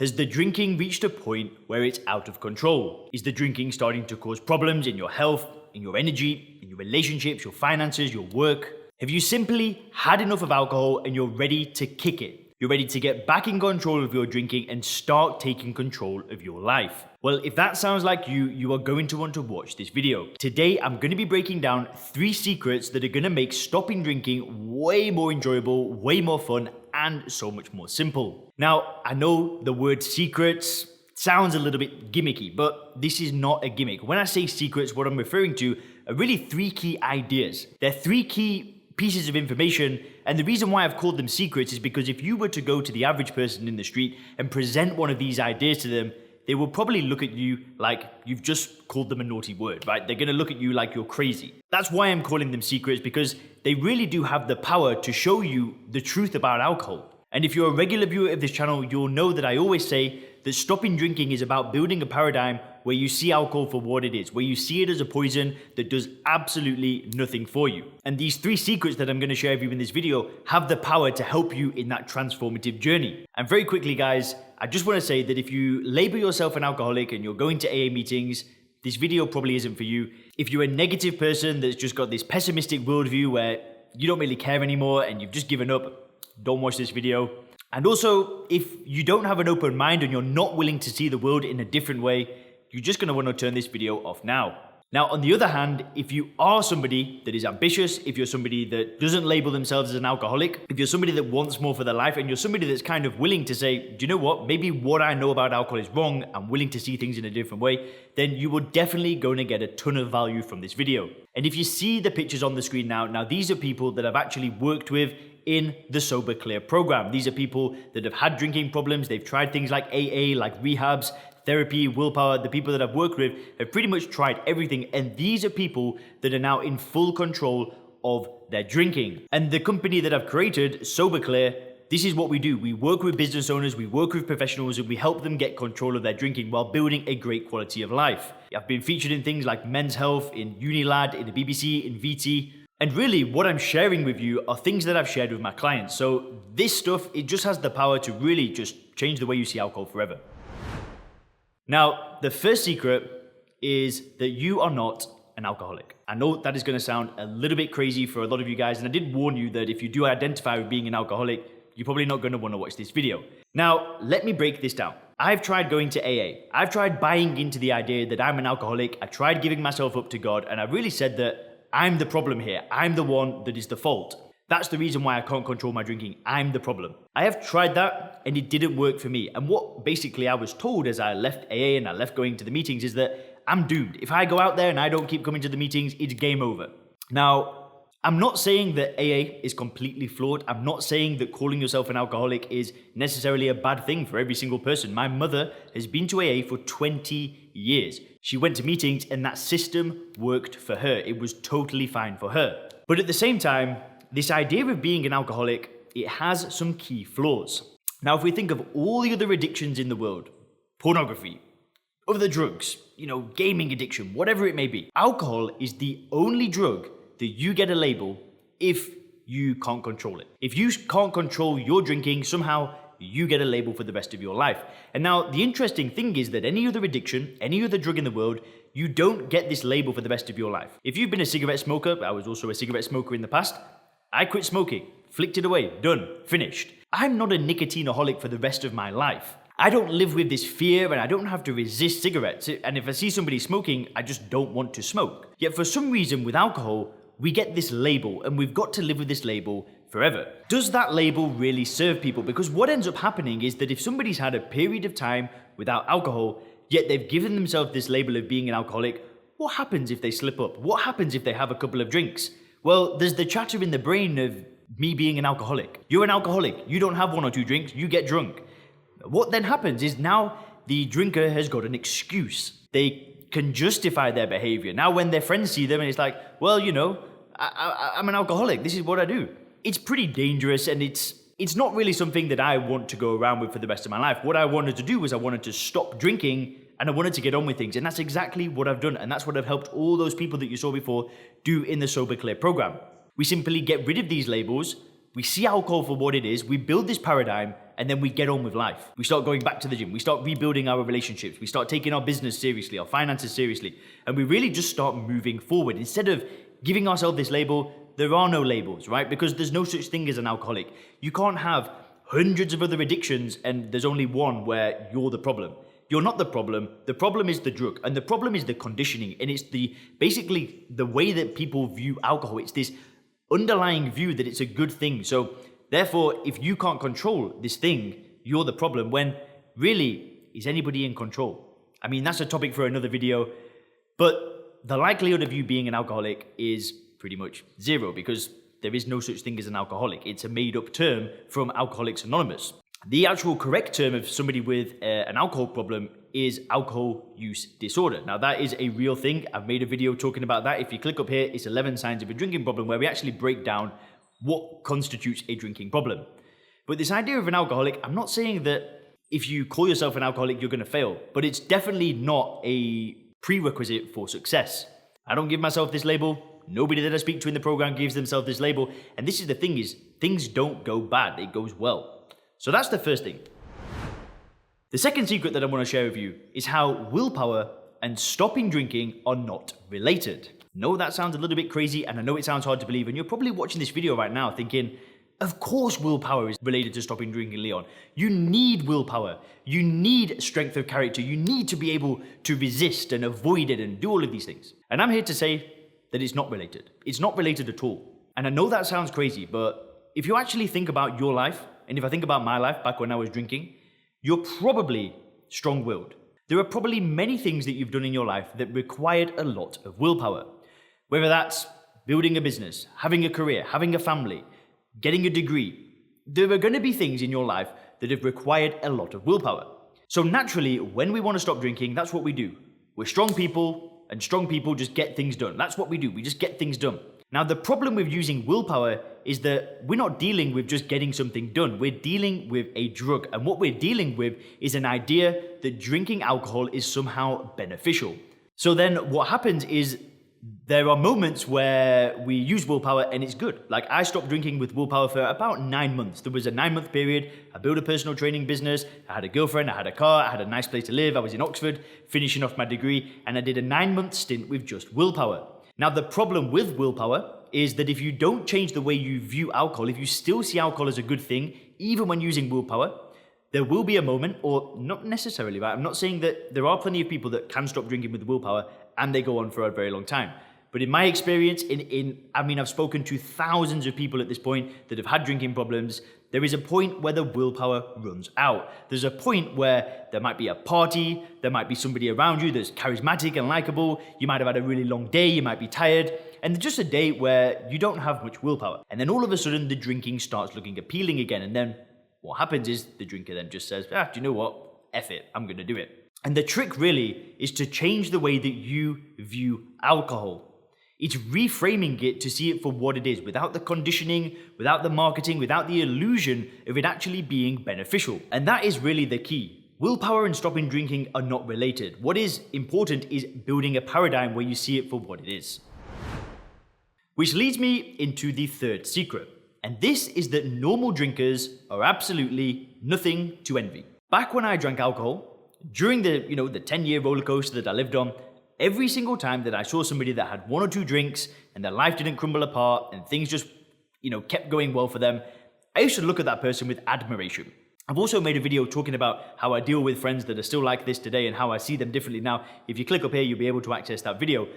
Has the drinking reached a point where it's out of control? Is the drinking starting to cause problems in your health, in your energy, in your relationships, your finances, your work? Have you simply had enough of alcohol and you're ready to kick it? You're ready to get back in control of your drinking and start taking control of your life? Well, if that sounds like you are going to want to watch this video. Today, I'm going to be breaking down 3 secrets that are going to make stopping drinking way more enjoyable, way more fun, and so much more simple. Now, I know the word secrets sounds a little bit gimmicky, but this is not a gimmick. When I say secrets, what I'm referring to are really 3 key ideas. They're 3 key pieces of information, and the reason why I've called them secrets is because if you were to go to the average person in the street and present one of these ideas to them, they will probably look at you like you've just called them a naughty word, right? They're going to look at you like you're crazy. That's why I'm calling them secrets, because they really do have the power to show you the truth about alcohol. And if you're a regular viewer of this channel, you'll know that I always say that stopping drinking is about building a paradigm where you see alcohol for what it is, where you see it as a poison that does absolutely nothing for you. And these 3 secrets that I'm going to share with you in this video have the power to help you in that transformative journey. And very quickly, guys, I just want to say that if you label yourself an alcoholic and you're going to AA meetings, this video probably isn't for you. If you're a negative person that's just got this pessimistic worldview where you don't really care anymore and you've just given up, don't watch this video. And also, if you don't have an open mind and you're not willing to see the world in a different way, you're just going to want to turn this video off now. Now, on the other hand, if you are somebody that is ambitious, if you're somebody that doesn't label themselves as an alcoholic, if you're somebody that wants more for their life, and you're somebody that's kind of willing to say, do you know what, maybe what I know about alcohol is wrong, I'm willing to see things in a different way, then you are definitely going to get a ton of value from this video. And if you see the pictures on the screen now these are people that I've actually worked with in the Sober Clear program. These are people that have had drinking problems, they've tried things like AA, like rehabs, therapy, willpower. The people that I've worked with have pretty much tried everything, and these are people that are now in full control of their drinking. And the company that I've created, Sober Clear, this is what we do. We work with business owners, we work with professionals, and we help them get control of their drinking while building a great quality of life. I've been featured in things like Men's Health, in Unilad, in the BBC, in VT. And really, what I'm sharing with you are things that I've shared with my clients. So this stuff, it just has the power to really just change the way you see alcohol forever. Now, the first secret is that you are not an alcoholic. I know that is going to sound a little bit crazy for a lot of you guys, and I did warn you that if you do identify with being an alcoholic, you're probably not going to want to watch this video. Now, let me break this down. I've tried going to AA. I've tried buying into the idea that I'm an alcoholic. I tried giving myself up to God, and I really said that I'm the problem here. I'm the one that is the fault. That's the reason why I can't control my drinking. I'm the problem. I have tried that and it didn't work for me. And what basically I was told as I left AA and I left going to the meetings is that I'm doomed. If I go out there and I don't keep coming to the meetings, it's game over. Now, I'm not saying that AA is completely flawed. I'm not saying that calling yourself an alcoholic is necessarily a bad thing for every single person. My mother has been to AA for 20 years. She went to meetings and that system worked for her. It was totally fine for her. But at the same time, this idea of being an alcoholic, it has some key flaws. Now, if we think of all the other addictions in the world, pornography, other drugs, gaming addiction, whatever it may be, alcohol is the only drug that you get a label if you can't control it. If you can't control your drinking, somehow you get a label for the rest of your life. And now the interesting thing is that any other addiction, any other drug in the world, you don't get this label for the rest of your life. If you've been a cigarette smoker, I was also a cigarette smoker in the past, I quit smoking, flicked it away, done, finished. I'm not a nicotine-aholic for the rest of my life. I don't live with this fear and I don't have to resist cigarettes. And if I see somebody smoking, I just don't want to smoke. Yet for some reason with alcohol, we get this label and we've got to live with this label forever. Does that label really serve people? Because what ends up happening is that if somebody's had a period of time without alcohol, yet they've given themselves this label of being an alcoholic, what happens if they slip up? What happens if they have a couple of drinks? Well, there's the chatter in the brain of me being an alcoholic. You're an alcoholic. You don't have 1 or 2 drinks. You get drunk. What then happens is now the drinker has got an excuse. They can justify their behavior. Now when their friends see them and it's like, well, I'm an alcoholic. This is what I do. It's pretty dangerous and it's not really something that I want to go around with for the rest of my life. What I wanted to do was I wanted to stop drinking and I wanted to get on with things. And that's exactly what I've done. And that's what I've helped all those people that you saw before do in the Sober Clear program. We simply get rid of these labels. We see alcohol for what it is. We build this paradigm and then we get on with life. We start going back to the gym. We start rebuilding our relationships. We start taking our business seriously, our finances seriously. And we really just start moving forward. Instead of giving ourselves this label, there are no labels, right? Because there's no such thing as an alcoholic. You can't have hundreds of other addictions and there's only one where you're the problem. You're not the problem. The problem is the drug, and the problem is the conditioning, and it's basically the way that people view alcohol. It's this underlying view that it's a good thing. So therefore, if you can't control this thing, you're the problem, when really, is anybody in control? I mean, that's a topic for another video, but the likelihood of you being an alcoholic is pretty much zero, because there is no such thing as an alcoholic. It's a made-up term from Alcoholics Anonymous. The actual correct term of somebody with an alcohol problem is alcohol use disorder. Now, that is a real thing. I've made a video talking about that. If you click up here, it's 11 signs of a drinking problem, where we actually break down what constitutes a drinking problem. But this idea of an alcoholic, I'm not saying that if you call yourself an alcoholic, you're going to fail, but it's definitely not a prerequisite for success. I don't give myself this label. Nobody that I speak to in the program gives themselves this label. And this is the thing, is things don't go bad, it goes well. So that's the first thing. The second secret that I want to share with you is how willpower and stopping drinking are not related. No, that sounds a little bit crazy, and I know it sounds hard to believe, and you're probably watching this video right now thinking, of course willpower is related to stopping drinking, Leon. You need willpower. You need strength of character. You need to be able to resist and avoid it and do all of these things. And I'm here to say that it's not related. It's not related at all. And I know that sounds crazy, but if you actually think about your life, and if I think about my life back when I was drinking, you're probably strong-willed. There are probably many things that you've done in your life that required a lot of willpower. Whether that's building a business, having a career, having a family, getting a degree. There are going to be things in your life that have required a lot of willpower. So naturally, when we want to stop drinking, that's what we do. We're strong people, and strong people just get things done. That's what we do. We just get things done. Now, the problem with using willpower is that we're not dealing with just getting something done. We're dealing with a drug. And what we're dealing with is an idea that drinking alcohol is somehow beneficial. So then what happens is there are moments where we use willpower and it's good. Like, I stopped drinking with willpower for about 9 months. There was a 9-month period. I built a personal training business. I had a girlfriend. I had a car. I had a nice place to live. I was in Oxford finishing off my degree, and I did a 9-month stint with just willpower. Now, the problem with willpower is that if you don't change the way you view alcohol, if you still see alcohol as a good thing, even when using willpower, there will be a moment, or not necessarily, right? I'm not saying that there are plenty of people that can stop drinking with willpower and they go on for a very long time. But in my experience, I've spoken to thousands of people at this point that have had drinking problems. There is a point where the willpower runs out. There's a point where there might be a party, there might be somebody around you that's charismatic and likable, you might have had a really long day, you might be tired, and just a day where you don't have much willpower. And then all of a sudden, the drinking starts looking appealing again, and then what happens is the drinker then just says, do you know what? F it, I'm gonna do it. And the trick really is to change the way that you view alcohol. It's reframing it to see it for what it is, without the conditioning, without the marketing, without the illusion of it actually being beneficial. And that is really the key. Willpower and stopping drinking are not related. What is important is building a paradigm where you see it for what it is. Which leads me into the third secret. And this is that normal drinkers are absolutely nothing to envy. Back when I drank alcohol, during the 10-year roller coaster that I lived on, every single time that I saw somebody that had 1 or 2 drinks and their life didn't crumble apart and things just, kept going well for them, I used to look at that person with admiration. I've also made a video talking about how I deal with friends that are still like this today and how I see them differently now. If you click up here, you'll be able to access that video.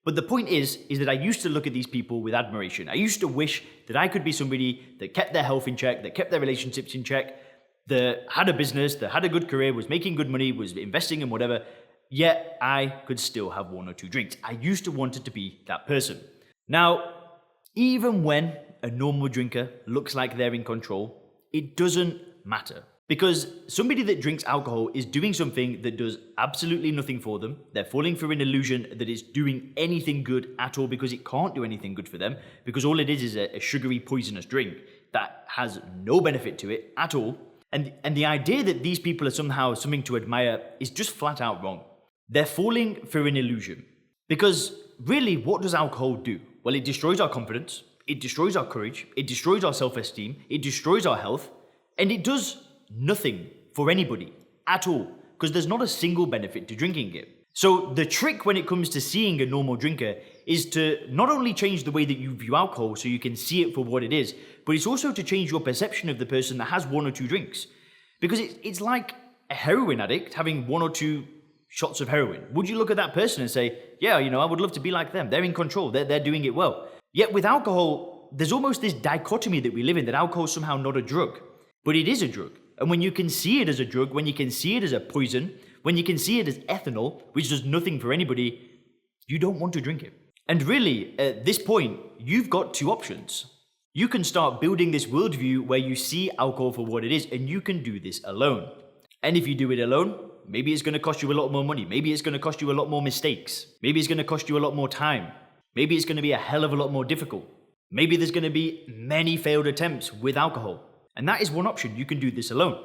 But the point is that I used to look at these people with admiration. I used to wish that I could be somebody that kept their health in check, that kept their relationships in check, that had a business, that had a good career, was making good money, was investing in whatever, yet I could still have 1 or 2 drinks. I used to want to be that person. Now, even when a normal drinker looks like they're in control, it doesn't matter. Because somebody that drinks alcohol is doing something that does absolutely nothing for them. They're falling for an illusion that it's doing anything good at all, because it can't do anything good for them, because all it is a sugary, poisonous drink that has no benefit to it at all. And the idea that these people are somehow something to admire is just flat out wrong. They're falling for an illusion. Because really, what does alcohol do? Well, it destroys our confidence, it destroys our courage, it destroys our self-esteem, it destroys our health, and it does nothing for anybody at all, because there's not a single benefit to drinking it. So the trick when it comes to seeing a normal drinker is to not only change the way that you view alcohol so you can see it for what it is, but it's also to change your perception of the person that has one or two drinks. Because it's like a heroin addict having one or two shots of heroin. Would you look at that person and say, yeah, I would love to be like them. They're in control. They're doing it well. Yet with alcohol, there's almost this dichotomy that we live in, that alcohol is somehow not a drug. But it is a drug. And when you can see it as a drug, when you can see it as a poison, when you can see it as ethanol, which does nothing for anybody, you don't want to drink it. And really, at this point, you've got two options. You can start building this worldview where you see alcohol for what it is, and you can do this alone. And if you do it alone, maybe it's going to cost you a lot more money. Maybe it's going to cost you a lot more mistakes. Maybe it's going to cost you a lot more time. Maybe it's going to be a hell of a lot more difficult. Maybe there's going to be many failed attempts with alcohol. And that is one option. You can do this alone.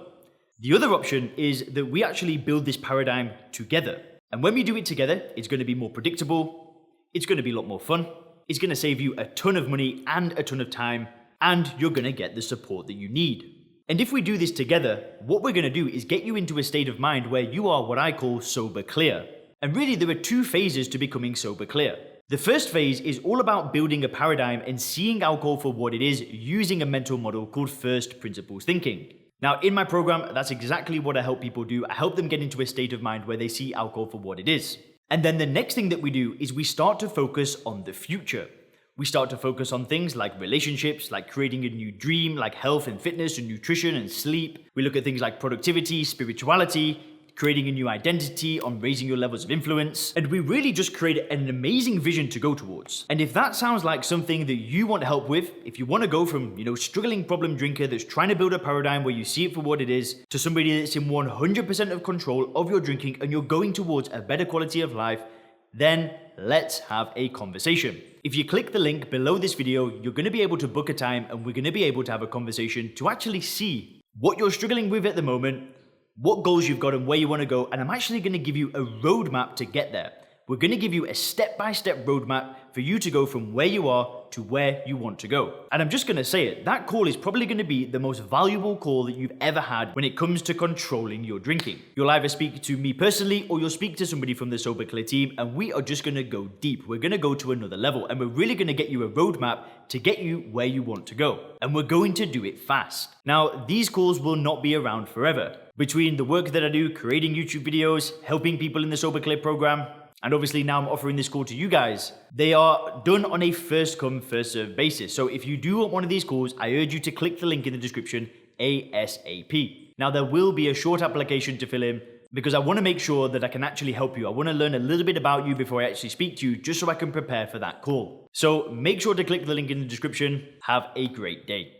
The other option is that we actually build this paradigm together. And when we do it together, it's going to be more predictable. It's going to be a lot more fun. It's going to save you a ton of money and a ton of time. And you're going to get the support that you need. And if we do this together, what we're going to do is get you into a state of mind where you are what I call sober clear. And really, there are two phases to becoming sober clear. The first phase is all about building a paradigm and seeing alcohol for what it is using a mental model called first principles thinking. Now, in my program, that's exactly what I help people do. I help them get into a state of mind where they see alcohol for what it is. And then the next thing that we do is we start to focus on the future. We start to focus on things like relationships, like creating a new dream, like health and fitness and nutrition and sleep. We look at things like productivity, spirituality, creating a new identity, on raising your levels of influence. And we really just create an amazing vision to go towards. And if that sounds like something that you want help with, if you want to go from, struggling problem drinker that's trying to build a paradigm where you see it for what it is, to somebody that's in 100% of control of your drinking and you're going towards a better quality of life, then let's have a conversation. If you click the link below this video, you're going to be able to book a time and we're going to be able to have a conversation to actually see what you're struggling with at the moment, what goals you've got and where you want to go, and I'm actually going to give you a roadmap to get there. We're going to give you a step-by-step roadmap for you to go from where you are to where you want to go. And I'm just going to say it, that call is probably going to be the most valuable call that you've ever had when it comes to controlling your drinking. You'll either speak to me personally or you'll speak to somebody from the Sober Clear team, and we are just going to go deep. We're going to go to another level, and we're really going to get you a roadmap to get you where you want to go. And we're going to do it fast. Now, these calls will not be around forever. Between the work that I do, creating YouTube videos, helping people in the Sober Clear program, and obviously now I'm offering this call to you guys, they are done on a first come, first served basis. So if you do want one of these calls, I urge you to click the link in the description ASAP. Now there will be a short application to fill in because I want to make sure that I can actually help you. I want to learn a little bit about you before I actually speak to you, just so I can prepare for that call. So make sure to click the link in the description. Have a great day.